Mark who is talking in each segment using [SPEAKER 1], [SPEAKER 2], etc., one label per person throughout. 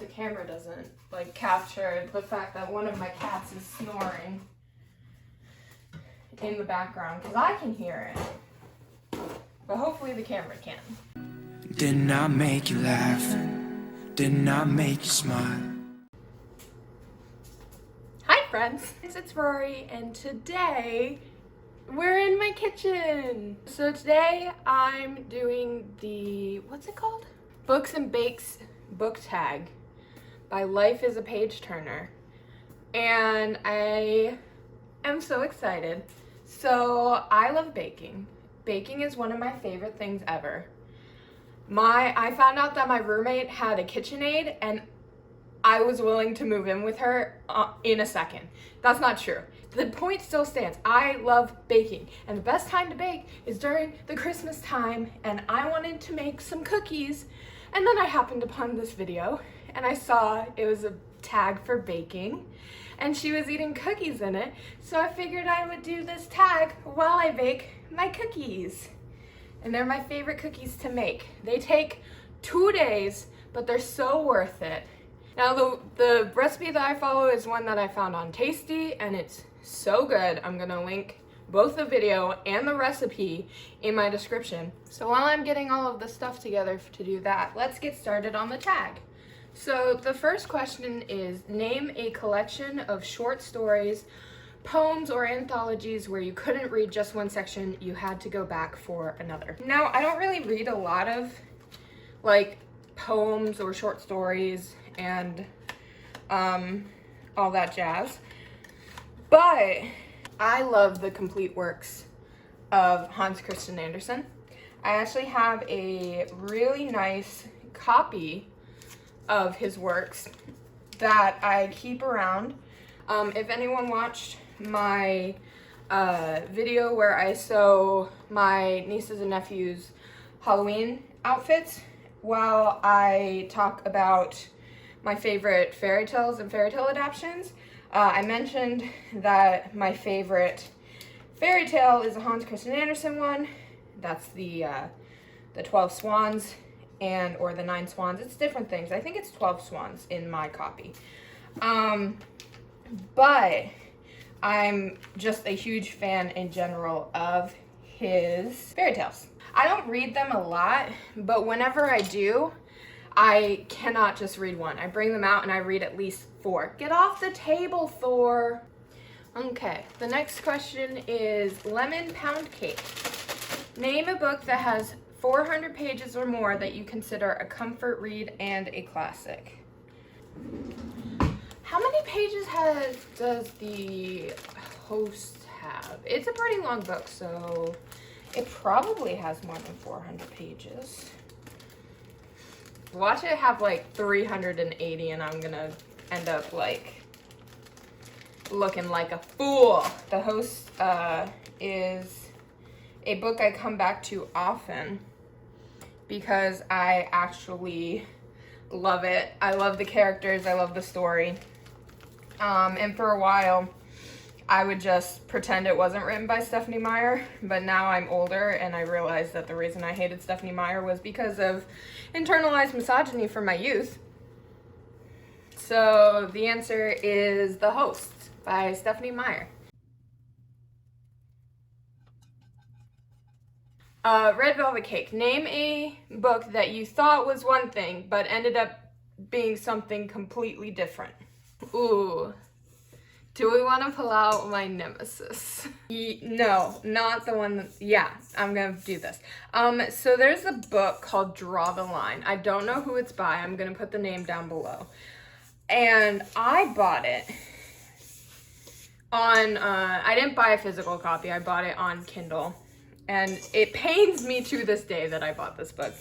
[SPEAKER 1] the camera doesn't like capture the fact that one of my cats is snoring in the background, because I can hear it. But hopefully the camera can.
[SPEAKER 2] Didn't I make you laugh? Didn't I make you smile?
[SPEAKER 1] Hi friends, it's Rory, and today we're in my kitchen. So today I'm doing the, what's it called? Books and Bakes book tag by Life is a Page Turner. And I am so excited. So I love baking. Baking is one of my favorite things ever. I found out that my roommate had a KitchenAid and I was willing to move in with her in a second. That's not true. The point still stands. I love baking, and the best time to bake is during the Christmas time, and I wanted to make some cookies, and then I happened upon this video and I saw it was a tag for baking and she was eating cookies in it, so I figured I would do this tag while I bake my cookies. And they're my favorite cookies to make. They take 2 days, but they're so worth it. Now the recipe that I follow is one that I found on Tasty, and it's so good. I'm gonna link both the video and the recipe in my description. So while I'm getting all of the stuff together to do that, let's get started on the tag. So the first question is, name a collection of short stories, poems, or anthologies where you couldn't read just one section, you had to go back for another. Now, I don't really read a lot of like poems or short stories and all that jazz, but I love the complete works of Hans Christian Andersen. I actually have a really nice copy of his works that I keep around. If anyone watched my video where I sew my nieces and nephews' Halloween outfits while I talk about my favorite fairy tales and fairy tale adaptations, I mentioned that my favorite fairy tale is a Hans Christian Andersen one. That's the 12 Swans or the 9 Swans. It's different things. I think it's 12 Swans in my copy. But I'm just a huge fan in general of his fairy tales. I don't read them a lot, but whenever I do, I cannot just read one. I bring them out and I read at least 4. Get off the table, Thor. Okay, the next question is lemon pound cake. Name a book that has 400 pages or more that you consider a comfort read and a classic. How many pages does the host have? It's a pretty long book, so it probably has more than 400 pages. Watch it have like 380 and I'm gonna end up like looking like a fool. The host is a book I come back to often because I actually love it. I love the characters, I love the story. And for a while, I would just pretend it wasn't written by Stephanie Meyer, but now I'm older and I realize that the reason I hated Stephanie Meyer was because of internalized misogyny from my youth. So the answer is The Host by Stephanie Meyer. Red Velvet Cake. Name a book that you thought was one thing, but ended up being something completely different. Ooh. Do we want to pull out my nemesis? No, not the one yeah, I'm gonna do this. So there's a book called Draw the Line. I don't know who it's by. I'm gonna put the name down below. And I bought it on, I didn't buy a physical copy. I bought it on Kindle. And it pains me to this day that I bought this book.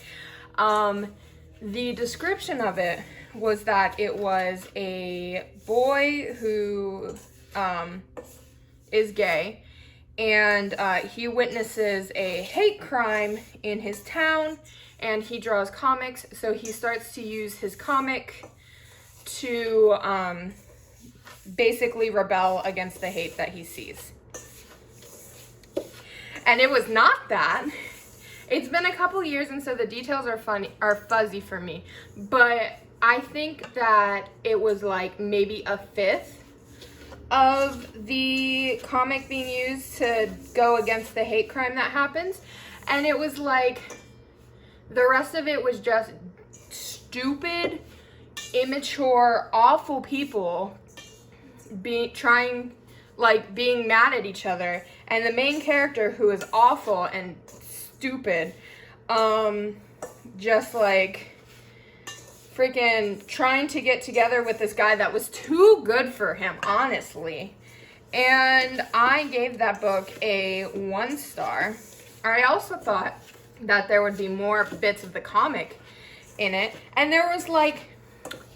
[SPEAKER 1] The description of it was that it was a boy who is gay, and he witnesses a hate crime in his town, and he draws comics, so he starts to use his comic to basically rebel against the hate that he sees. And it was not that. It's been a couple years, and so the details are fuzzy for me, but I think that it was like maybe a fifth of the comic being used to go against the hate crime that happens. And it was like, the rest of it was just stupid, immature, awful people being mad at each other. And the main character, who is awful and stupid, just like freaking trying to get together with this guy that was too good for him, honestly. And I gave that book a 1 star. I also thought that there would be more bits of the comic in it, and there was like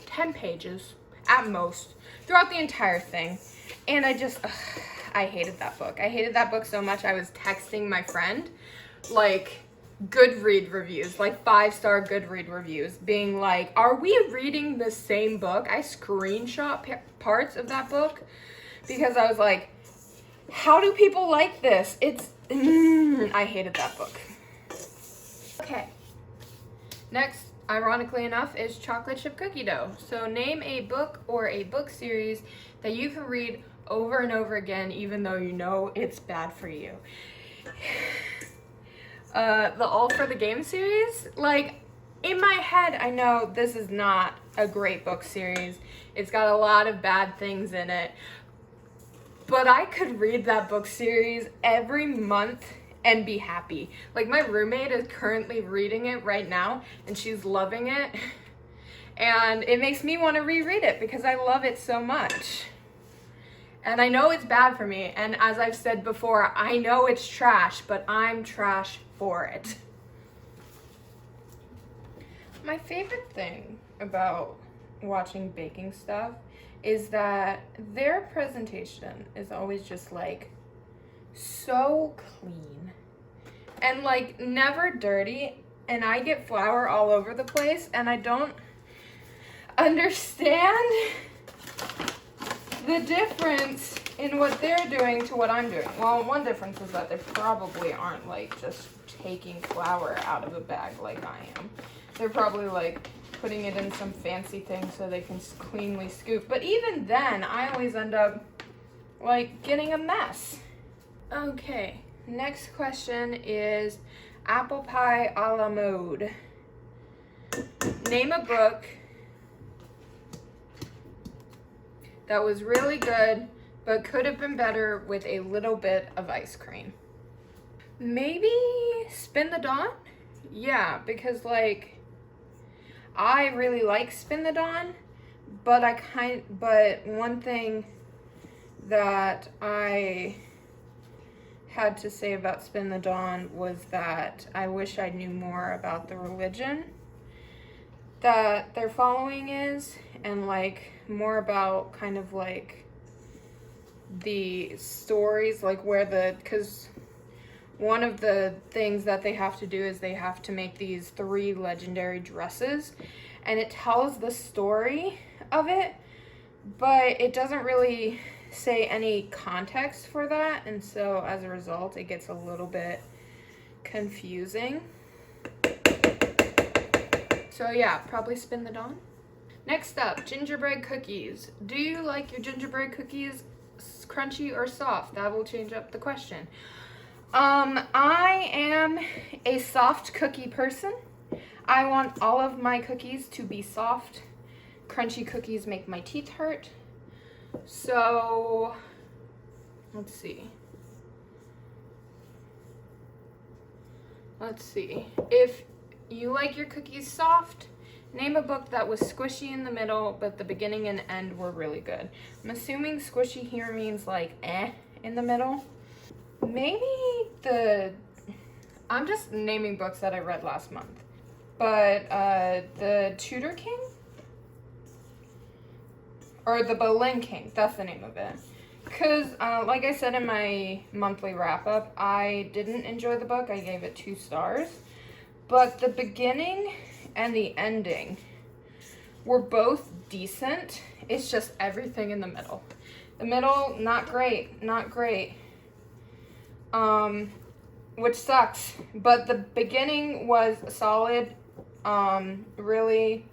[SPEAKER 1] 10 pages at most throughout the entire thing. And I hated that book. I hated that book so much I was texting my friend like Goodread reviews, like 5-star Goodread reviews, being like, are we reading the same book? I screenshot parts of that book because I was like, how do people like this? I hated that book. Okay, next, ironically enough, is chocolate chip cookie dough. So name a book or a book series that you can read over and over again even though you know it's bad for you. The All for the Game series, like, in my head, I know this is not a great book series. It's got a lot of bad things in it. But I could read that book series every month and be happy. Like, my roommate is currently reading it right now, and she's loving it. And it makes me want to reread it because I love it so much. And I know it's bad for me, and as I've said before, I know it's trash, but I'm trash for it. My favorite thing about watching baking stuff is that their presentation is always just like so clean and like never dirty, and I get flour all over the place and I don't understand the difference in what they're doing to what I'm doing. Well, one difference is that they probably aren't like just taking flour out of a bag like I am. They're probably like putting it in some fancy thing so they can cleanly scoop. But even then, I always end up like getting a mess. Okay, next question is apple pie a la mode. Name a book that was really good but could have been better with a little bit of ice cream. Maybe Spin the Dawn? Yeah, because like I really like Spin the Dawn, but one thing that I had to say about Spin the Dawn was that I wish I knew more about the religion that they're following is, and like more about kind of like the stories, like because one of the things that they have to do is they have to make these 3 legendary dresses, and it tells the story of it, but it doesn't really say any context for that, and so as a result it gets a little bit confusing. So yeah, probably Spin the Dawn. Next up, gingerbread cookies. Do you like your gingerbread cookies crunchy or soft? That will change up the question. I am a soft cookie person. I want all of my cookies to be soft. Crunchy cookies make my teeth hurt. So, let's see. If you like your cookies soft, name a book that was squishy in the middle, but the beginning and end were really good. I'm assuming squishy here means like in the middle. Maybe I'm just naming books that I read last month. But the Tudor King? Or the Boleyn King, that's the name of it. Because, like I said in my monthly wrap-up, I didn't enjoy the book. I gave it 2 stars. But the beginning and the ending were both decent. It's just everything in the middle. The middle, not great. Which sucks. But the beginning was solid. Really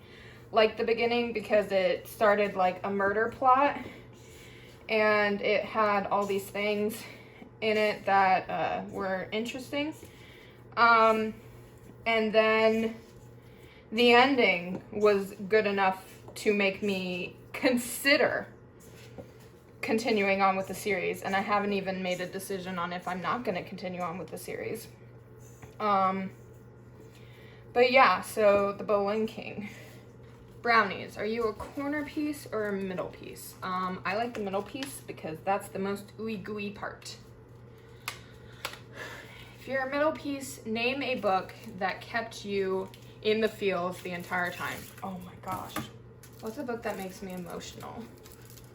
[SPEAKER 1] like the beginning because it started like a murder plot, and it had all these things in it that were interesting. And then the ending was good enough to make me consider continuing on with the series, and I haven't even made a decision on if I'm not going to continue on with the series. But yeah, so the Bowling King. Brownies, are you a corner piece or a middle piece? I like the middle piece because that's the most ooey gooey part. If you're a middle piece, name a book that kept you in the feels the entire time. Oh my gosh. What's a book that makes me emotional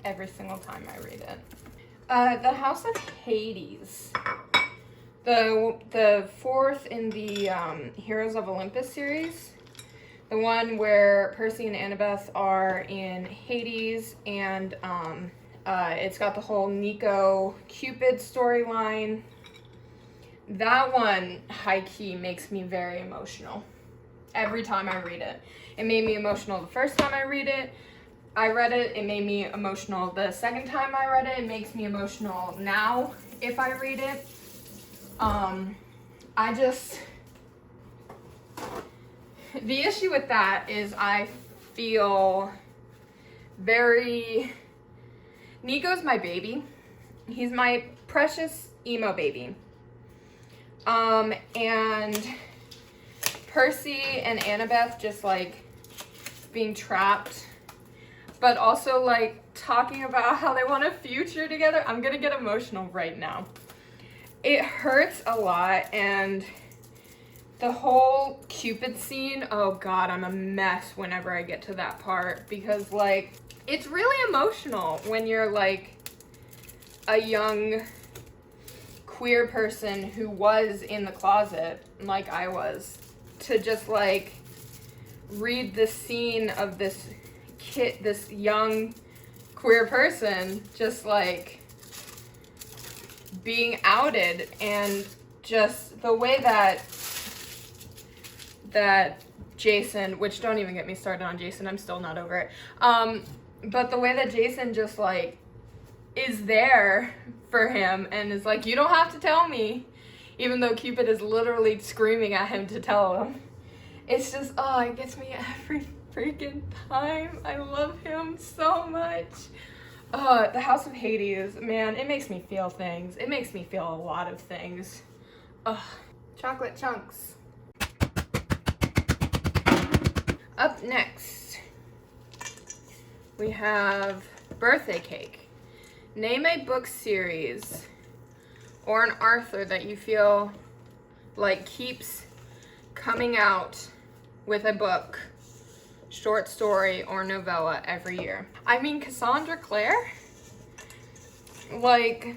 [SPEAKER 1] every single time I read it? The House of Hades. The fourth in the Heroes of Olympus series. The one where Percy and Annabeth are in Hades, and it's got the whole Nico Cupid storyline. That one, high-key, makes me very emotional every time I read it. It made me emotional the first time I read it. It made me emotional the second time I read it. It makes me emotional now if I read it. The issue with that is I feel Nico's my baby. He's my precious emo baby. And Percy and Annabeth just like being trapped, but also like talking about how they want a future together. I'm gonna get emotional right now. It hurts a lot, and the whole Cupid scene, oh god, I'm a mess whenever I get to that part, because like it's really emotional when you're like a young queer person who was in the closet like I was, to just like read the scene of this young queer person just like being outed, and just the way that Jason, which don't even get me started on Jason, I'm still not over it, but the way that Jason just like is there for him and is like, you don't have to tell me, even though Cupid is literally screaming at him to tell him. It's just, oh, it gets me every freaking time. I love him so much. The House of Hades, man, it makes me feel things. It makes me feel a lot of things. Chocolate chunks. Up next, we have birthday cake. Name a book series or an author that you feel like keeps coming out with a book, short story, or novella every year. I mean, Cassandra Clare? Like,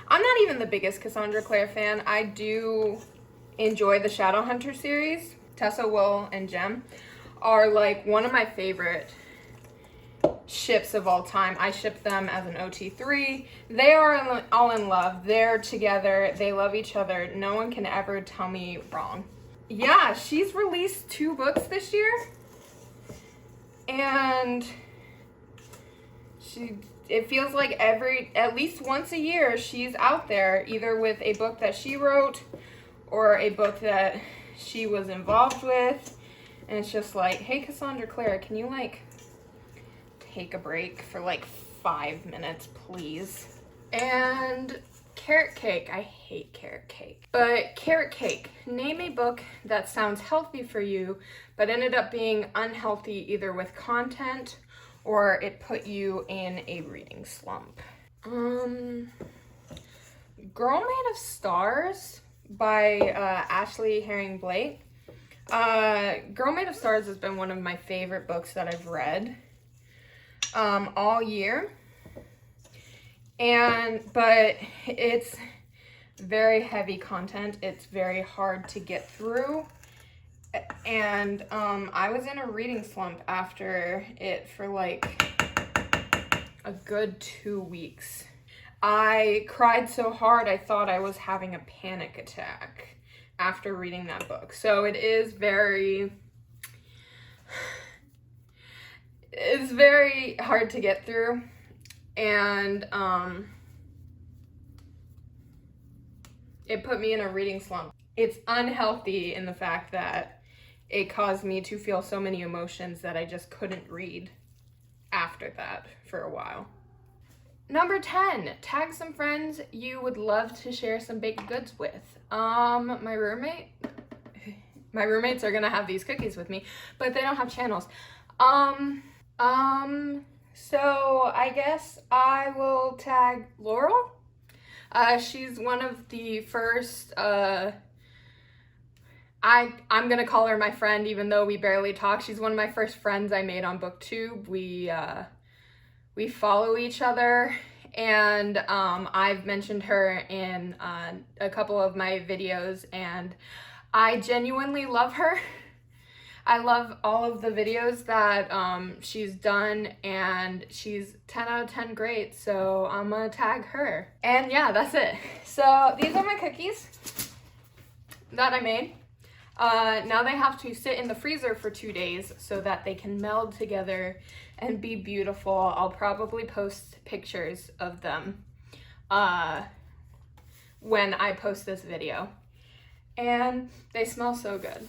[SPEAKER 1] I'm not even the biggest Cassandra Clare fan. I do enjoy the Shadowhunter series. Tessa, Will, and Jem are like one of my favorite ships of all time. I ship them as an OT3. They are all in love. They're together. They love each other. No one can ever tell me wrong. Yeah, she's released 2 books this year. And it feels like at least once a year, she's out there either with a book that she wrote or a book that she was involved with. And it's just like, hey, Cassandra Clare, can you like take a break for like 5 minutes, please? And carrot cake. I hate carrot cake. But carrot cake. Name a book that sounds healthy for you, but ended up being unhealthy either with content or it put you in a reading slump. Girl Made of Stars by Ashley Herring Blake. Girl Made of Stars has been one of my favorite books that I've read all year, but it's very heavy content. It's very hard to get through, and I was in a reading slump after it for like a good 2 weeks. I cried so hard I thought I was having a panic attack after reading that book. So it is very is very hard to get through, and it put me in a reading slump. It's unhealthy in the fact that it caused me to feel so many emotions that I just couldn't read after that for a while. Number 10, tag some friends you would love to share some baked goods with. My roommates are gonna have these cookies with me, but they don't have channels. So I guess I will tag Laurel. She's one of the first, I'm gonna call her my friend even though we barely talk. She's one of my first friends I made on Booktube. We follow each other, and I've mentioned her in a couple of my videos, and I genuinely love her. I love all of the videos that she's done, and she's 10 out of 10 great, so I'm gonna tag her. And yeah, that's it. So these are my cookies that I made. Now they have to sit in the freezer for 2 days so that they can meld together and be beautiful. I'll probably post pictures of them when I post this video. And they smell so good.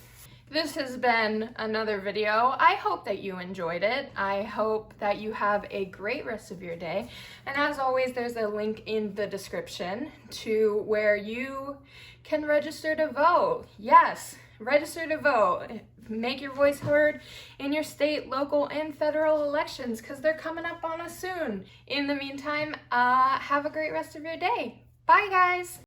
[SPEAKER 1] This has been another video. I hope that you enjoyed it. I hope that you have a great rest of your day. And as always, there's a link in the description to where you can register to vote. Yes, register to vote. Make your voice heard in your state, local, and federal elections because they're coming up on us soon. In the meantime, have a great rest of your day. Bye, guys.